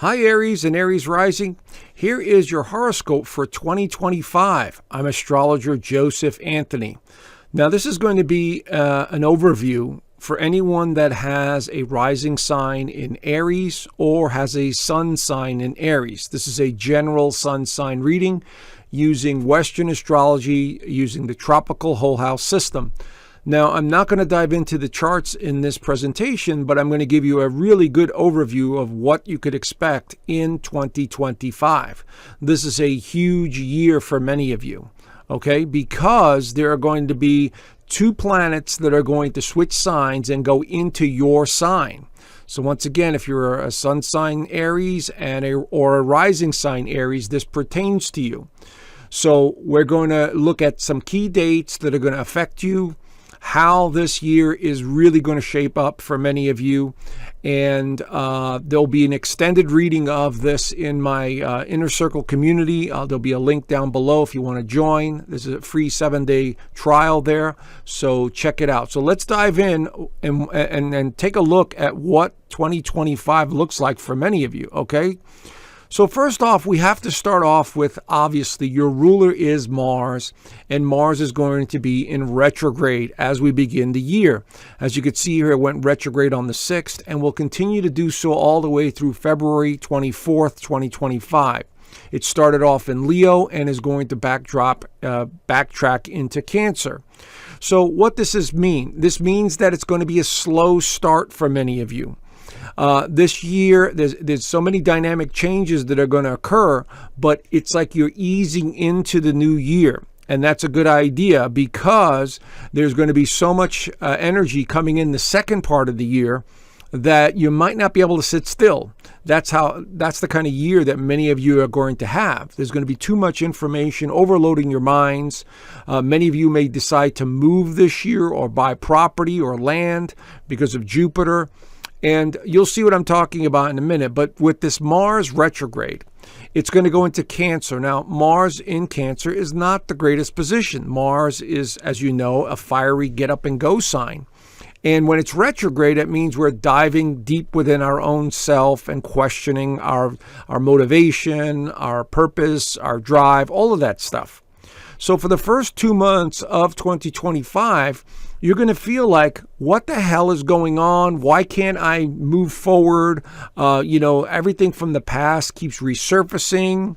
Hi Aries and Aries Rising. Here is your horoscope for 2025. I'm Astrologer Joseph Anthony. Now this is going to be an overview for anyone that has a rising sign in Aries or has a sun sign in Aries. This is a general sun sign reading using Western astrology, using the tropical whole house system. Now, I'm not going to dive into the charts in this presentation, but I'm going to give you a really good overview of what you could expect in 2025. This is a huge year for many of you, okay? Because there are going to be two planets that are going to switch signs and go into your sign. So once again, if you're a sun sign Aries or a rising sign Aries, this pertains to you. So we're going to look at some key dates that are going to affect you, how this year is really going to shape up for many of you. And there'll be an extended reading of this in my Inner Circle community. There'll be a link down below if you want to join. This is a free 7-day trial there, so check it out. So let's dive in and take a look at what 2025 looks like for many of you, okay? So first off, we have to start off with, obviously, your ruler is Mars, and Mars is going to be in retrograde as we begin the year. As you can see here, it went retrograde on the 6th and will continue to do so all the way through February 24th, 2025. It started off in Leo and is going to backtrack into Cancer. So what does this mean? This means that it's going to be a slow start for many of you. This year, there's so many dynamic changes that are going to occur, but it's like you're easing into the new year. And that's a good idea because there's going to be so much energy coming in the second part of the year that you might not be able to sit still. That's the kind of year that many of you are going to have. There's going to be too much information overloading your minds. Many of you may decide to move this year or buy property or land because of Jupiter. And you'll see what I'm talking about in a minute. But with this Mars retrograde, it's going to go into Cancer. Now, Mars in Cancer is not the greatest position. Mars is, as you know, a fiery get-up-and-go sign. And when it's retrograde, it means we're diving deep within our own self and questioning our motivation, our purpose, our drive, all of that stuff. So for the first 2 months of 2025, you're going to feel like, what the hell is going on? Why can't I move forward? Everything from the past keeps resurfacing.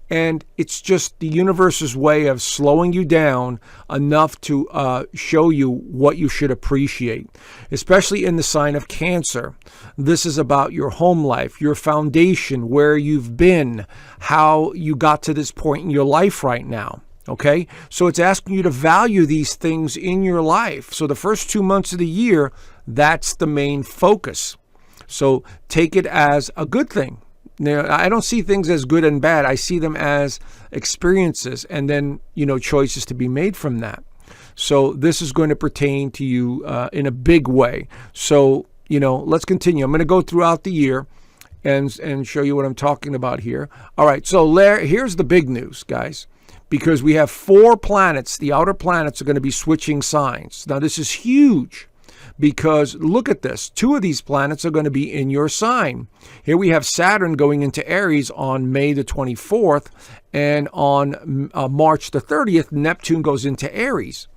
And it's just the universe's way of slowing you down enough to show you what you should appreciate, especially in the sign of Cancer. This is about your home life, your foundation, where you've been, how you got to this point in your life right now. Okay, so it's asking you to value these things in your life. So the first 2 months of the year, that's the main focus. So take it as a good thing. Now, I don't see things as good and bad. I see them as experiences and then, choices to be made from that. So this is going to pertain to you in a big way. So, let's continue. I'm going to go throughout the year and show you what I'm talking about here. All right, so here's the big news, guys. Because we have 4 planets, the outer planets are going to be switching signs. Now, this is huge because look at this. 2 of these planets are going to be in your sign. Here we have Saturn going into Aries on May the 24th, and on March the 30th, Neptune goes into Aries.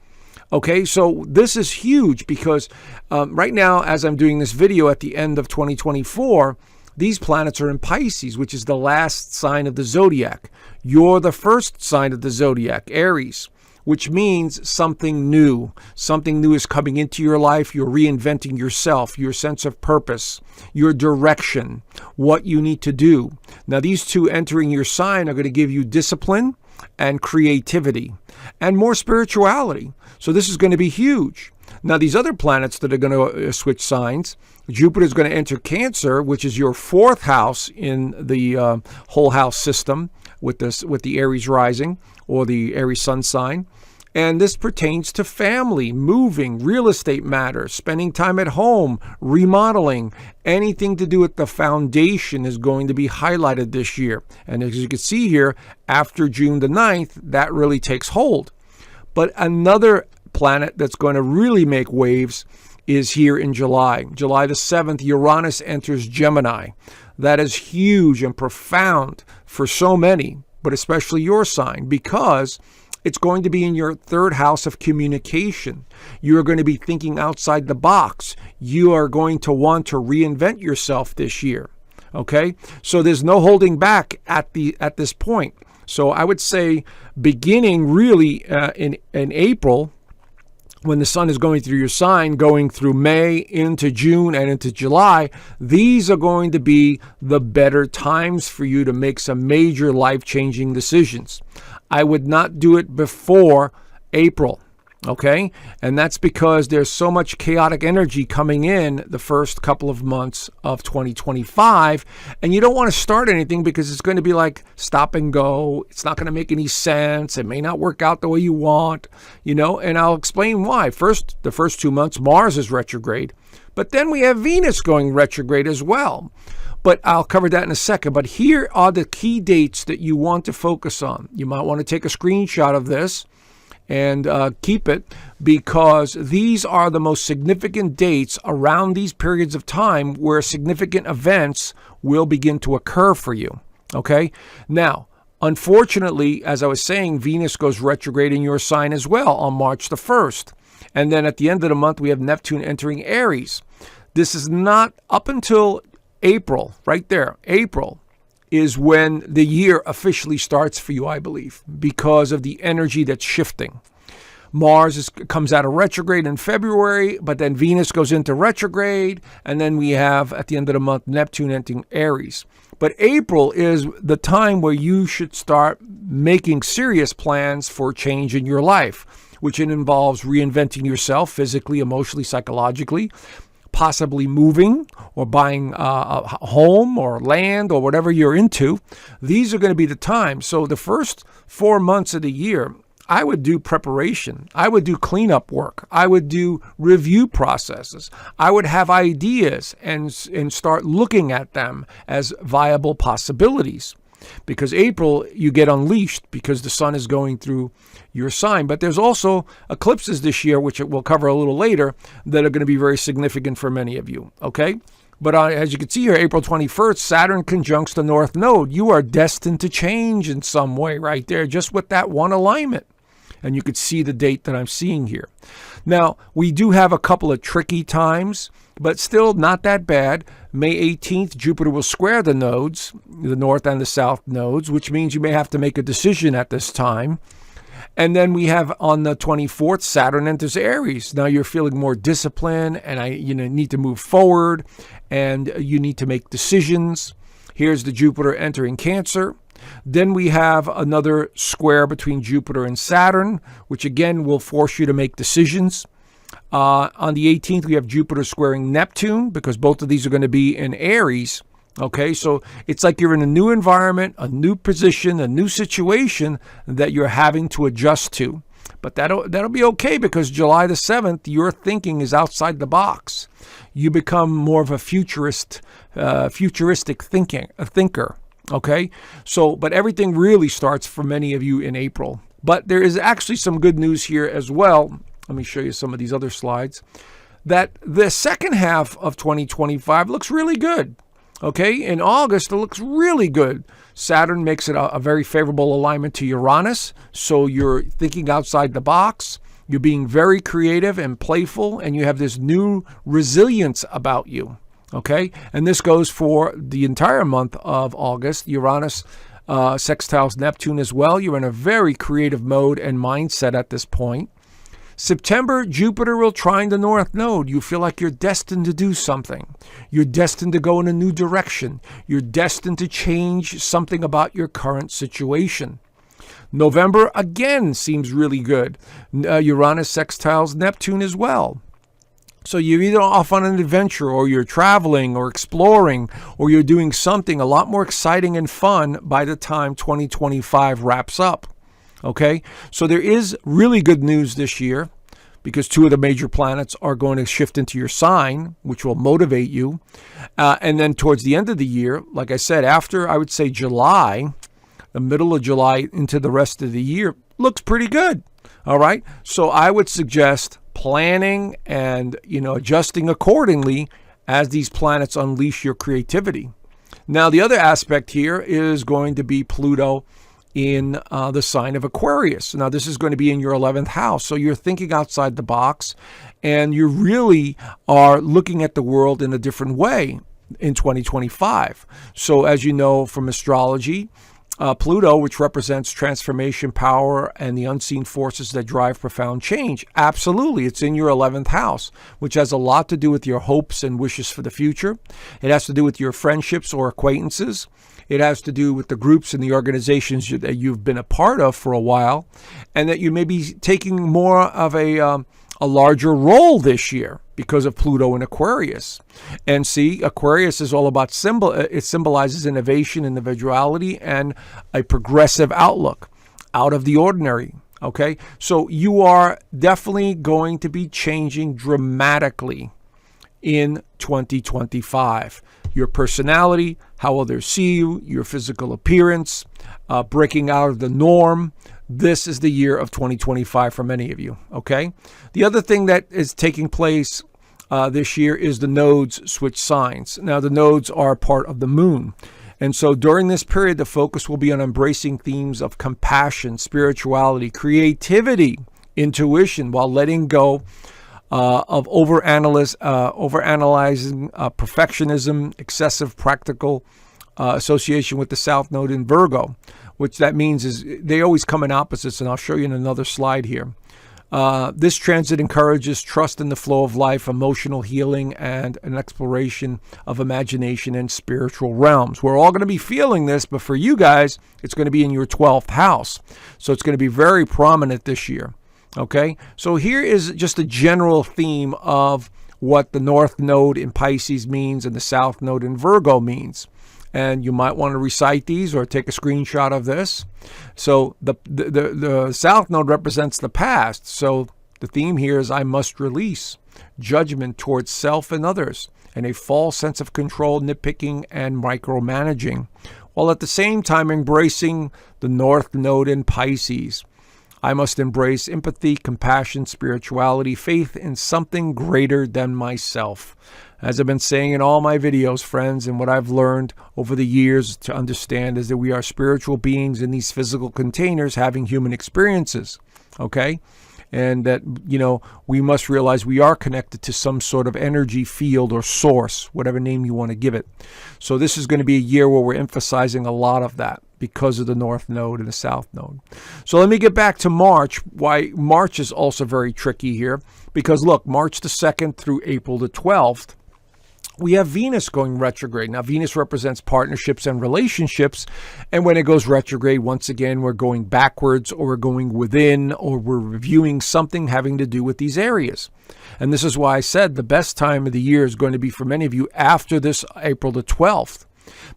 Okay, so this is huge because right now, as I'm doing this video at the end of 2024, these planets are in Pisces, which is the last sign of the zodiac. You're the first sign of the zodiac, Aries, which means something new. Something new is coming into your life. You're reinventing yourself, your sense of purpose, your direction, what you need to do. Now, these 2 entering your sign are going to give you discipline and creativity and more spirituality. So this is going to be huge. Now, these other planets that are going to switch signs, Jupiter is going to enter Cancer, which is your 4th house in the whole house system with the Aries rising or the Aries sun sign. And this pertains to family, moving, real estate matters, spending time at home, remodeling. Anything to do with the foundation is going to be highlighted this year. And as you can see here, after June the 9th, that really takes hold. But another planet that's going to really make waves is here in July. July the 7th, Uranus enters Gemini. that is huge and profound for so many, but especially your sign, because it's going to be in your third house of communication. You are going to be thinking outside the box. You are going to want to reinvent yourself this year. Okay? So there's no holding back at this point. So I would say beginning really in April, when the sun is going through your sign, going through May into June and into July, these are going to be the better times for you to make some major life-changing decisions. I would not do it before April, okay? And that's because there's so much chaotic energy coming in the first couple of months of 2025, and you don't want to start anything because it's going to be like stop and go. It's not going to make any sense. It may not work out the way you want, and I'll explain why. First, the first 2 months, Mars is retrograde, but then we have Venus going retrograde as well. But I'll cover that in a second. But here are the key dates that you want to focus on. You might want to take a screenshot of this and keep it, because these are the most significant dates around these periods of time where significant events will begin to occur for you. Okay? Now, unfortunately, as I was saying, Venus goes retrograde in your sign as well on March the 1st. And then at the end of the month, we have Neptune entering Aries. This is not up until April, right there. April is when the year officially starts for you, I believe, because of the energy that's shifting. Mars comes out of retrograde in February, but then Venus goes into retrograde, and then we have, at the end of the month, Neptune entering Aries. But April is the time where you should start making serious plans for change in your life, which involves reinventing yourself physically, emotionally, psychologically, possibly moving or buying a home or land or whatever you're into. These are going to be the times. So the first 4 months of the year, I would do preparation. I would do cleanup work. I would do review processes. I would have ideas and start looking at them as viable possibilities. Because April, you get unleashed because the sun is going through your sign. But there's also eclipses this year, which we'll cover a little later, that are going to be very significant for many of you. Okay? But as you can see here, April 21st, Saturn conjuncts the North Node. You are destined to change in some way right there, just with that one alignment. And you could see the date that I'm seeing here. Now, we do have a couple of tricky times, but still not that bad. May 18th, Jupiter will square the nodes, the north and the south nodes, which means you may have to make a decision at this time. And then we have on the 24th, Saturn enters Aries. Now you're feeling more disciplined, and you need to move forward, and you need to make decisions. Here's the Jupiter entering Cancer. Then we have another square between Jupiter and Saturn, which again will force you to make decisions. On the 18th, we have Jupiter squaring Neptune, because both of these are going to be in Aries. Okay, so it's like you're in a new environment, a new position, a new situation that you're having to adjust to. But that'll be okay, because July the 7th, your thinking is outside the box. You become more of a futuristic thinker. Okay, so but everything really starts for many of you in April. But there is actually some good news here as well. Let me show you some of these other slides. That the second half of 2025 looks really good. Okay, in August, it looks really good. Saturn makes it a very favorable alignment to Uranus. So you're thinking outside the box. You're being very creative and playful, and you have this new resilience about you. Okay, and this goes for the entire month of August. Uranus sextiles Neptune as well. You're in a very creative mode and mindset at this point. September, Jupiter will trine the North Node. You feel like you're destined to do something. You're destined to go in a new direction. You're destined to change something about your current situation. November, again, seems really good. Uranus sextiles Neptune as well. So you're either off on an adventure, or you're traveling or exploring, or you're doing something a lot more exciting and fun by the time 2025 wraps up. Okay, so there is really good news this year, because two of the major planets are going to shift into your sign, which will motivate you. And then towards the end of the year, like I said, after I would say July, the middle of July into the rest of the year, looks pretty good. All right, so I would suggest planning and adjusting accordingly as these planets unleash your creativity. Now, the other aspect here is going to be Pluto in the sign of Aquarius. Now, this is going to be in your 11th house. So you're thinking outside the box, and you really are looking at the world in a different way in 2025. So as you know from astrology, Pluto, which represents transformation, power, and the unseen forces that drive profound change. Absolutely, it's in your 11th house, which has a lot to do with your hopes and wishes for the future. It has to do with your friendships or acquaintances. It has to do with the groups and the organizations that you've been a part of for a while, and that you may be taking more of a larger role this year because of Pluto in Aquarius. And see, Aquarius is all about it symbolizes innovation, individuality, and a progressive outlook, out of the ordinary. Okay, so you are definitely going to be changing dramatically in 2025. Your personality, how others see you, your physical appearance, breaking out of the norm. This is the year of 2025 for many of you, okay? The other thing that is taking place this year is the nodes switch signs. Now, the nodes are part of the moon. And so during this period, the focus will be on embracing themes of compassion, spirituality, creativity, intuition, while letting go of overanalyzing perfectionism, excessive practical association with the South Node in Virgo, which that means is they always come in opposites, and I'll show you in another slide here. This transit encourages trust in the flow of life, emotional healing, and an exploration of imagination and spiritual realms. We're all going to be feeling this, but for you guys, it's going to be in your 12th house. So it's going to be very prominent this year. Okay, so here is just a general theme of what the North Node in Pisces means and the South Node in Virgo means. And you might want to recite these or take a screenshot of this. So the South Node represents the past. So the theme here is I must release judgment towards self and others and a false sense of control, nitpicking, and micromanaging, while at the same time embracing the North Node in Pisces. I must embrace empathy, compassion, spirituality, faith in something greater than myself. As I've been saying in all my videos, friends, and what I've learned over the years to understand is that we are spiritual beings in these physical containers having human experiences, okay? And that, we must realize we are connected to some sort of energy field or source, whatever name you want to give it. So this is going to be a year where we're emphasizing a lot of that because of the North Node and the South Node. So let me get back to March, why March is also very tricky here. Because look, March the 2nd through April the 12th, we have Venus going retrograde. Now, Venus represents partnerships and relationships. And when it goes retrograde, once again, we're going backwards, or we're going within, or we're reviewing something having to do with these areas. And this is why I said the best time of the year is going to be for many of you after this April the 12th.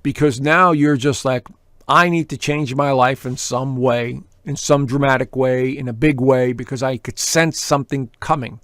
Because now you're just like, I need to change my life in some way, in some dramatic way, in a big way, because I could sense something coming.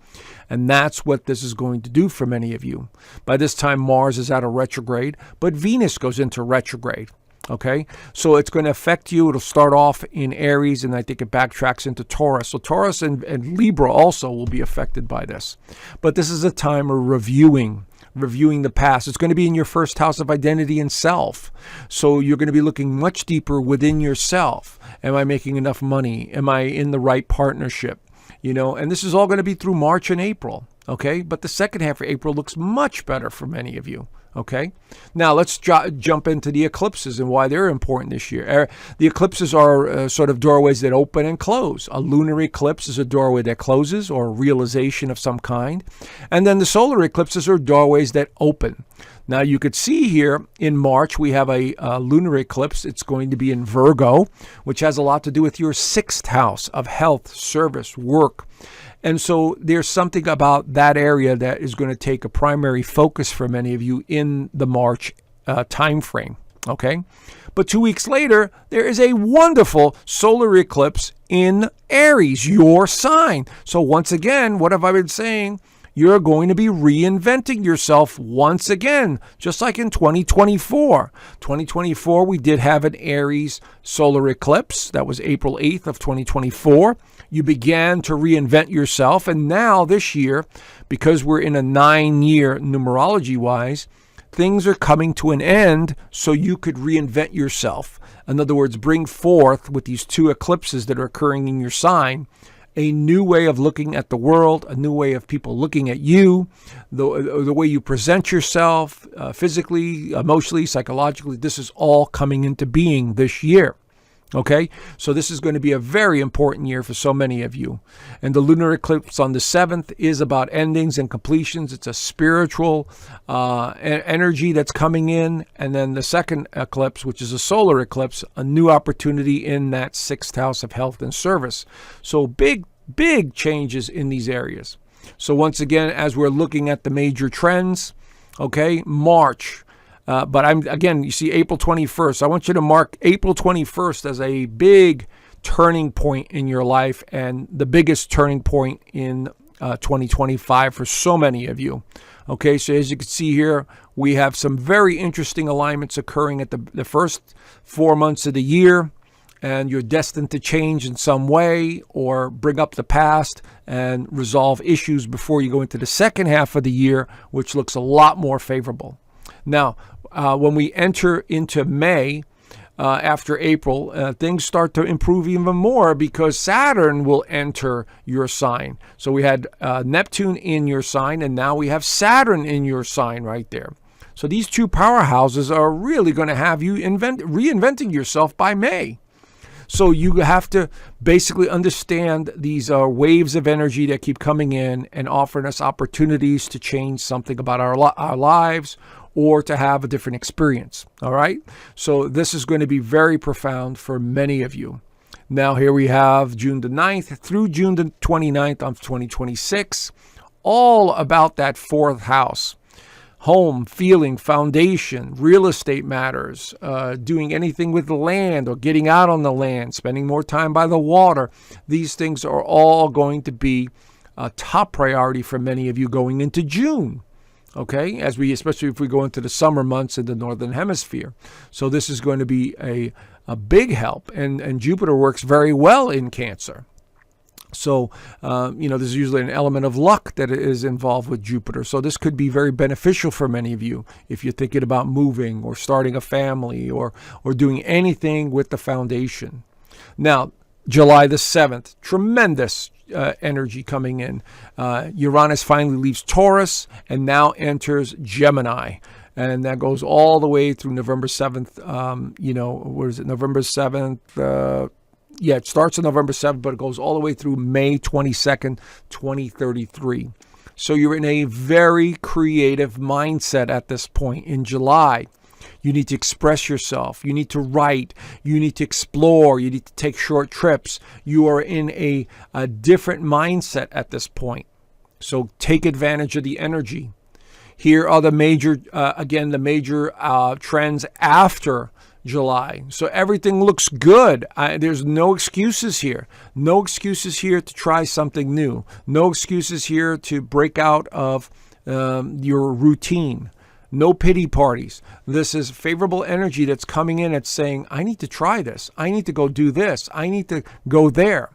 And that's what this is going to do for many of you. By this time, Mars is out of retrograde, but Venus goes into retrograde. Okay, so it's going to affect you. It'll start off in Aries, and I think it backtracks into Taurus. So Taurus and Libra also will be affected by this. But this is a time of reviewing the past. It's going to be in your first house of identity and self. So you're going to be looking much deeper within yourself. Am I making enough money? Am I in the right partnership? And this is all going to be through March and April. Okay, but the second half of April looks much better for many of you. Okay, now let's jump into the eclipses and why they're important this year. The eclipses are sort of doorways that open and close. A lunar eclipse is a doorway that closes, or a realization of some kind. And then the solar eclipses are doorways that open. Now you could see here in March we have a lunar eclipse. It's going to be in Virgo, which has a lot to do with your 6th house of health, service, work. And so there's something about that area that is going to take a primary focus for many of you in the March time frame. Okay, but 2 weeks later, there is a wonderful solar eclipse in Aries, your sign. So once again, what have I been saying? You're going to be reinventing yourself once again, just like in 2024. 2024, we did have an Aries solar eclipse. That was April 8th of 2024. You began to reinvent yourself. And now this year, because we're in a 9-year numerology-wise, things are coming to an end so you could reinvent yourself. In other words, bring forth, with these two eclipses that are occurring in your sign, a new way of looking at the world, a new way of people looking at you, the way you present yourself, physically, emotionally, psychologically. This is all coming into being this year. Okay, so this is going to be a very important year for so many of you. And the lunar eclipse on the 7th is about endings and completions. It's a spiritual energy that's coming in. And then the second eclipse, which is a solar eclipse, a new opportunity in that 6th house of health and service. So big changes in these areas. So once again, as we're looking at the major trends, okay, March. You see April 21st. I want you to mark April 21st as a big turning point in your life and the biggest turning point in 2025 for so many of you. Okay, so as you can see here, we have some very interesting alignments occurring at the first 4 months of the year, and you're destined to change in some way or bring up the past and resolve issues before you go into the second half of the year, which looks a lot more favorable. Now, when we enter into May, after April, things start to improve even more because Saturn will enter your sign. So we had Neptune in your sign, and now we have Saturn in your sign right there. So these two powerhouses are really going to have you reinventing yourself by May. So you have to basically understand these waves of energy that keep coming in and offering us opportunities to change something about our lives, or to have a different experience. All right. So this is going to be very profound for many of you. Now here we have June the 9th through June the 29th of 2026, all about that 4th house. Home, feeling, foundation, real estate matters, doing anything with the land or getting out on the land, spending more time by the water. These things are all going to be a top priority for many of you going into June. Okay, especially if we go into the summer months in the Northern Hemisphere. So this is going to be a big help. And Jupiter works very well in Cancer. So, there's usually an element of luck that is involved with Jupiter. So this could be very beneficial for many of you if you're thinking about moving or starting a family or doing anything with the foundation. Now, July the 7th, tremendous energy coming in. Uranus finally leaves Taurus and now enters Gemini. And that goes all the way through November 7th. November 7th? It starts on November 7th, but it goes all the way through May 22nd, 2033. So you're in a very creative mindset at this point in July. You need to express yourself. You need to write. You need to explore. You need to take short trips. You are in a different mindset at this point. So take advantage of the energy. Here are the major trends after July. So everything looks good. There's no excuses here. No excuses here to try something new. No excuses here to break out of your routine. No pity parties. This is favorable energy that's coming in. It's saying, I need to try this. I need to go do this. I need to go there.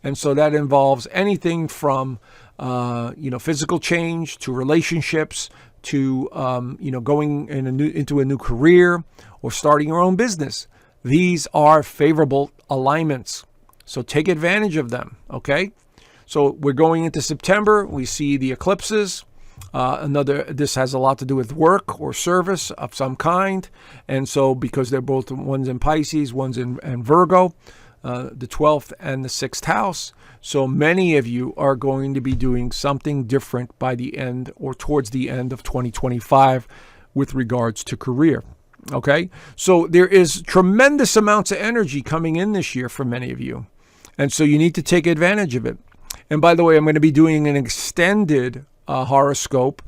And so that involves anything from, physical change to relationships to, going into a new career or starting your own business. These are favorable alignments. So take advantage of them. Okay. So we're going into September. We see the eclipses. This has a lot to do with work or service of some kind. And so because they're both, one's in Pisces, one's in Virgo, the 12th and the 6th house. So many of you are going to be doing something different by the end or towards the end of 2025 with regards to career. Okay. So there is tremendous amounts of energy coming in this year for many of you. And so you need to take advantage of it. And by the way, I'm going to be doing an extended horoscope.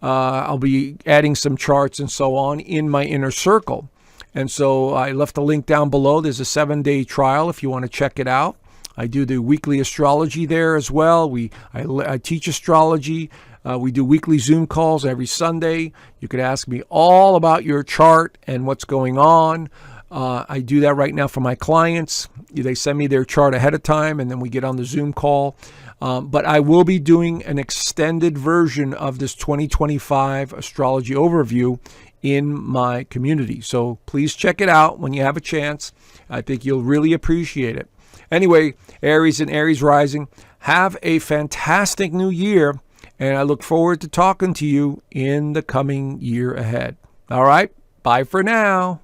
I'll be adding some charts and so on in my inner circle. And so I left a link down below. There's a 7-day trial if you want to check it out. I do the weekly astrology there as well. I teach astrology. We do weekly Zoom calls every Sunday. You could ask me all about your chart and what's going on. I do that right now for my clients. They send me their chart ahead of time, and then we get on the Zoom call. But I will be doing an extended version of this 2025 astrology overview in my community. So please check it out when you have a chance. I think you'll really appreciate it. Anyway, Aries and Aries rising, have a fantastic new year, and I look forward to talking to you in the coming year ahead. All right, bye for now.